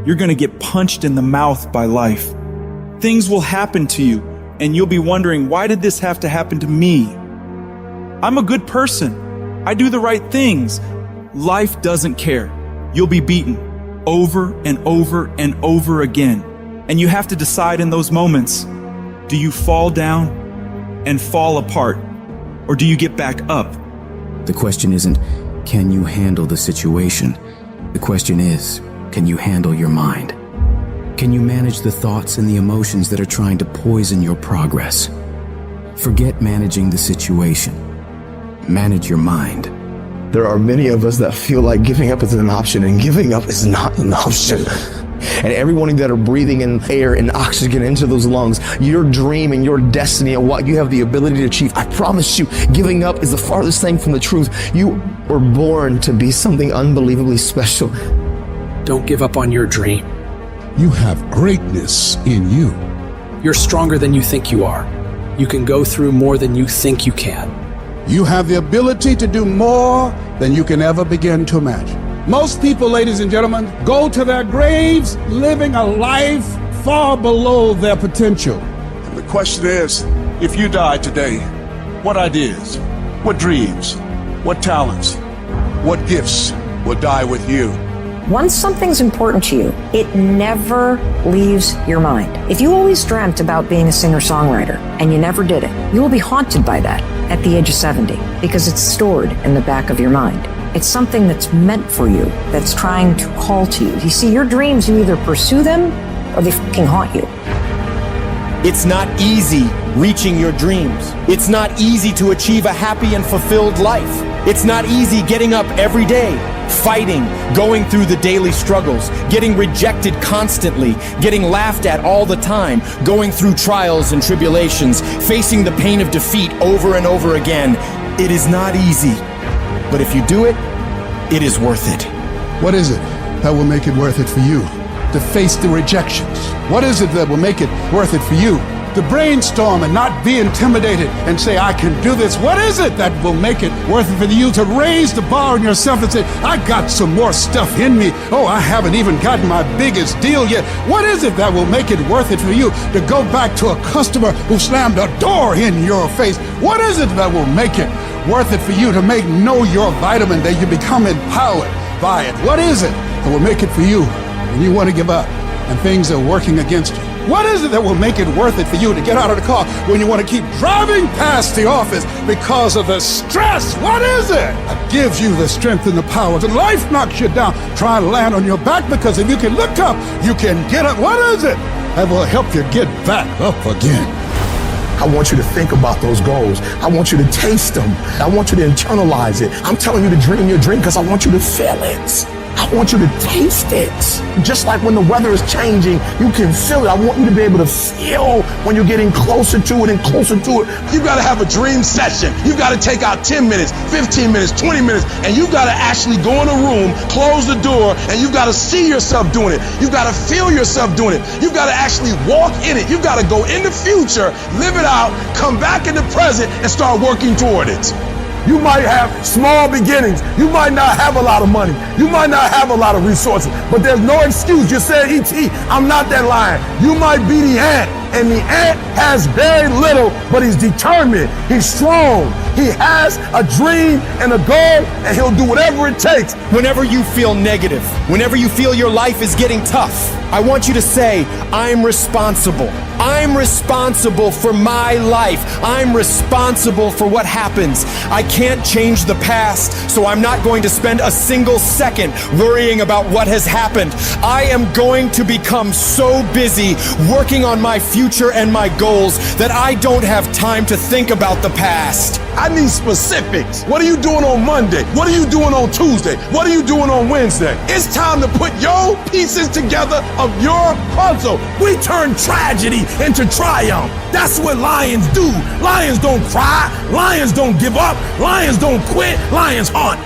you're going to get punched in the mouth by life. Things will happen to you, and you'll be wondering, why did this have to happen to me? I'm a good person. I do the right things. Life doesn't care. You'll be beaten over and over and over again. And you have to decide in those moments, do you fall down and fall apart, or do you get back up? The question isn't, can you handle the situation? The question is, can you handle your mind? Can you manage the thoughts and the emotions that are trying to poison your progress? Forget managing the situation. Manage your mind. There are many of us that feel like giving up is an option, and giving up is not an option. And everyone that are breathing in air and oxygen into those lungs, your dream and your destiny and what you have the ability to achieve, I promise you, giving up is the farthest thing from the truth. You were born to be something unbelievably special. Don't give up on your dream. You have greatness in you. You're stronger than you think you are. You can go through more than you think you can. You have the ability to do more than you can ever begin to imagine. Most people, ladies and gentlemen, go to their graves living a life far below their potential. And the question is, if you die today, what ideas, what dreams, what talents, what gifts will die with you? Once something's important to you, it never leaves your mind. If you always dreamt about being a singer-songwriter and you never did it, you will be haunted by that at the age of 70 because it's stored in the back of your mind. It's something that's meant for you, that's trying to call to you. You see, your dreams, you either pursue them or they fucking haunt you. It's not easy reaching your dreams. It's not easy to achieve a happy and fulfilled life. It's not easy getting up every day, fighting, going through the daily struggles, getting rejected constantly, getting laughed at all the time, going through trials and tribulations, facing the pain of defeat over and over again. It is not easy. But if you do it, it is worth it. What is it that will make it worth it for you to face the rejections? What is it that will make it worth it for you to brainstorm and not be intimidated and say, I can do this? What is it that will make it worth it for you to raise the bar on yourself and say, I got some more stuff in me. Oh, I haven't even gotten my biggest deal yet. What is it that will make it worth it for you to go back to a customer who slammed a door in your face? What is it that will make it worth it for you to know your vitamin, that you become empowered by it? What is it that will make it for you when you want to give up and things are working against you? What is it that will make it worth it for you to get out of the car when you want to keep driving past the office because of the stress? What is it that gives you the strength and the power? When life knocks you down, try and land on your back, because if you can look up, you can get up. What is it that will help you get back up again? I want you to think about those goals. I want you to taste them. I want you to internalize it. I'm telling you to dream your dream because I want you to feel it. I want you to taste it. Just like when the weather is changing, you can feel it. I want you to be able to feel when you're getting closer to it and closer to it. You gotta have a dream session. You gotta take out 10 minutes, 15 minutes, 20 minutes, and you gotta actually go in a room, close the door, and you gotta see yourself doing it. You gotta feel yourself doing it. You gotta actually walk in it. You gotta go in the future, live it out, come back in the present, and start working toward it. You might have small beginnings. You might not have a lot of money. You might not have a lot of resources, but there's no excuse. You said, E.T., I'm not that lion. You might be the ant, and the ant has very little, but he's determined. He's strong. He has a dream and a goal, and he'll do whatever it takes. Whenever you feel negative, whenever you feel your life is getting tough, I want you to say, I'm responsible. I'm responsible for my life. I'm responsible for what happens. I can't change the past, so I'm not going to spend a single second worrying about what has happened. I am going to become so busy working on my future and my goals that I don't have time to think about the past. I need specifics. What are you doing on Monday? What are you doing on Tuesday? What are you doing on Wednesday? It's time to put your pieces together of your puzzle. We turn tragedy into triumph. That's what lions do. Lions don't cry. Lions don't give up. Lions don't quit. Lions hunt.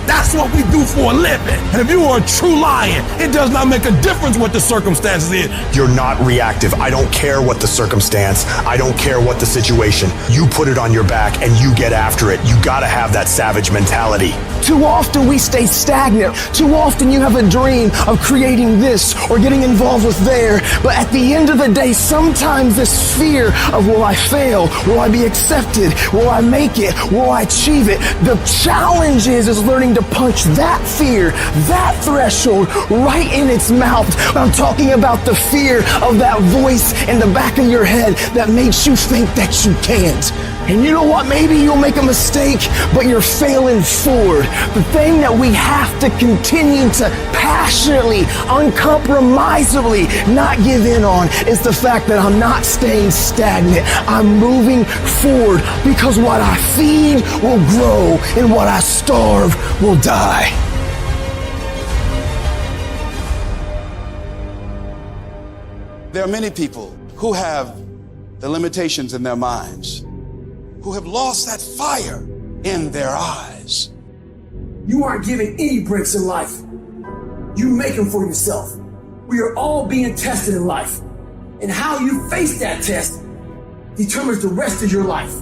That's what we do for a living. And if you are a true lion, it does not make a difference what the circumstances is. You're not reactive. I don't care what the circumstance. I don't care what the situation. You put it on your back and you get after it. You gotta have that savage mentality. Too often we stay stagnant. Too often you have a dream of creating this or getting involved with there. But at the end of the day, sometimes this fear of will I fail? Will I be accepted? Will I make it? Will I achieve it? The challenge is learning to punch that fear, that threshold right in its mouth. I'm talking about the fear of that voice in the back of your head that makes you think that you can't. And you know what? Maybe you'll make a mistake, but you're failing forward. The thing that we have to continue to passionately, uncompromisably not give in on is the fact that I'm not staying stagnant. I'm moving forward because what I feed will grow and what I starve will die. There are many people who have the limitations in their minds, who have lost that fire in their eyes. You aren't given any breaks in life. You make them for yourself. We are all being tested in life. And how you face that test determines the rest of your life.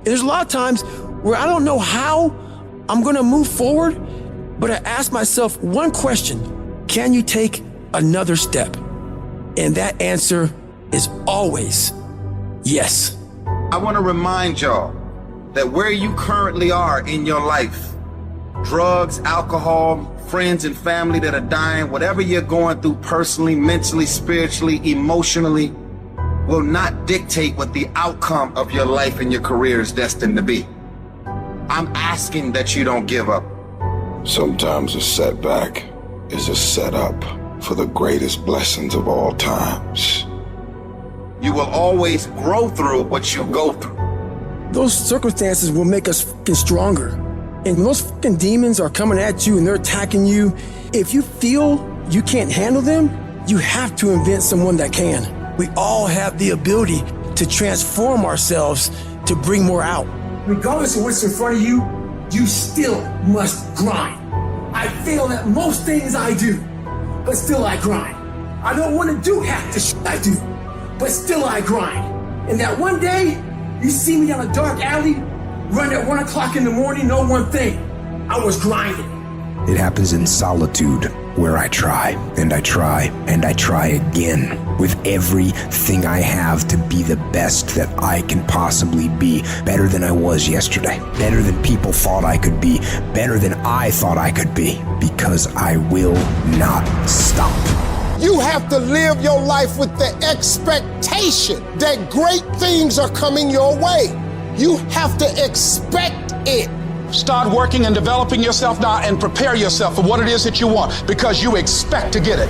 There's a lot of times where I don't know how I'm gonna move forward, but I ask myself one question: can you take another step? And that answer is always yes. I want to remind y'all that where you currently are in your life, drugs, alcohol, friends and family that are dying, whatever you're going through personally, mentally, spiritually, emotionally, will not dictate what the outcome of your life and your career is destined to be. I'm asking that you don't give up. Sometimes a setback is a setup for the greatest blessings of all times. You will always grow through what you go through. Those circumstances will make us fucking stronger. And when those fucking demons are coming at you and they're attacking you, if you feel you can't handle them, you have to invent someone that can. We all have the ability to transform ourselves to bring more out. Regardless of what's in front of you, you still must grind. I fail at most things I do, but still I grind. I don't want to do half the shit I do, but still I grind. And that one day, you see me down a dark alley, run at 1 o'clock in the morning, know one thing: I was grinding. It happens in solitude, where I try, and I try, and I try again, with everything I have to be the best that I can possibly be, better than I was yesterday, better than people thought I could be, better than I thought I could be, because I will not stop. You have to live your life with the expectation that great things are coming your way. You have to expect it. Start working and developing yourself now and prepare yourself for what it is that you want, because you expect to get it.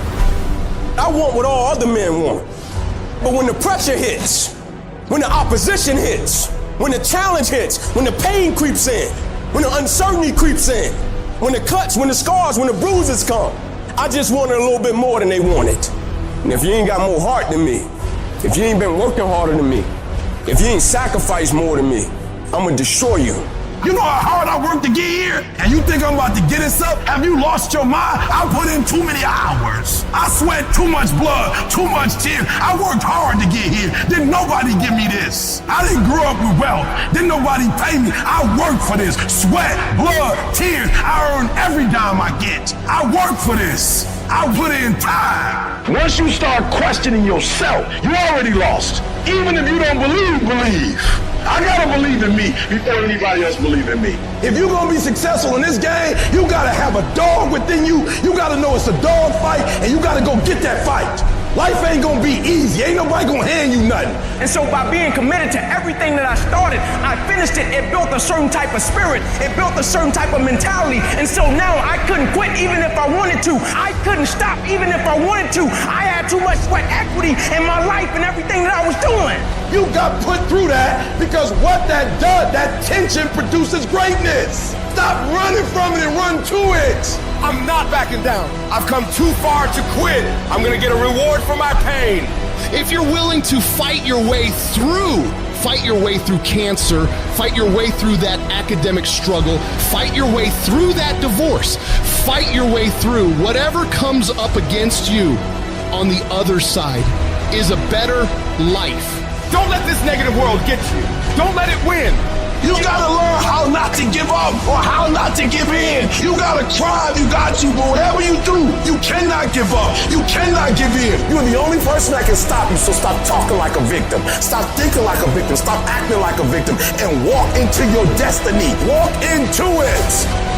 I want what all other men want. But when the pressure hits, when the opposition hits, when the challenge hits, when the pain creeps in, when the uncertainty creeps in, when the cuts, when the scars, when the bruises come, I just wanted a little bit more than they wanted. And if you ain't got more heart than me, if you ain't been working harder than me, if you ain't sacrificed more than me, I'm gonna destroy you. You know how hard I worked to get here? And you think I'm about to get this up? Have you lost your mind? I put in too many hours. I sweat too much blood, too much tears. I worked hard to get here. Didn't nobody give me this. I didn't grow up with wealth. Didn't nobody pay me. I worked for this. Sweat, blood, tears. I earn every dime I get. I work for this. I put in time. Once you start questioning yourself, you already lost. Even if you don't believe. I gotta believe in me before anybody else believe in me. If you're gonna be successful in this game, you gotta have a dog within you. You gotta know it's a dog fight, and you gotta go get that fight. Life ain't gonna be easy. Ain't nobody gonna hand you nothing. And so by being committed to everything that I started, I finished it. It built a certain type of spirit. It built a certain type of mentality. And so now I couldn't quit even if I wanted to. I couldn't stop even if I wanted to. I had too much sweat equity in my life and everything that I was doing. You got put through that because what that does, that tension produces greatness. Stop running from it and run to it. I'm not backing down. I've come too far to quit. I'm gonna get a reward for my pain. If you're willing to fight your way through fight your way through cancer, fight your way through that academic struggle, fight your way through that divorce, fight your way through whatever comes up against you. On the other side is a better life. Don't let this negative world get you. Don't let it win. You gotta learn how not to give up or how not to give in. You gotta try, you got to, but whatever you do, you cannot give up. You cannot give in. You're the only person that can stop you, so stop talking like a victim. Stop thinking like a victim. Stop acting like a victim and walk into your destiny. Walk into it.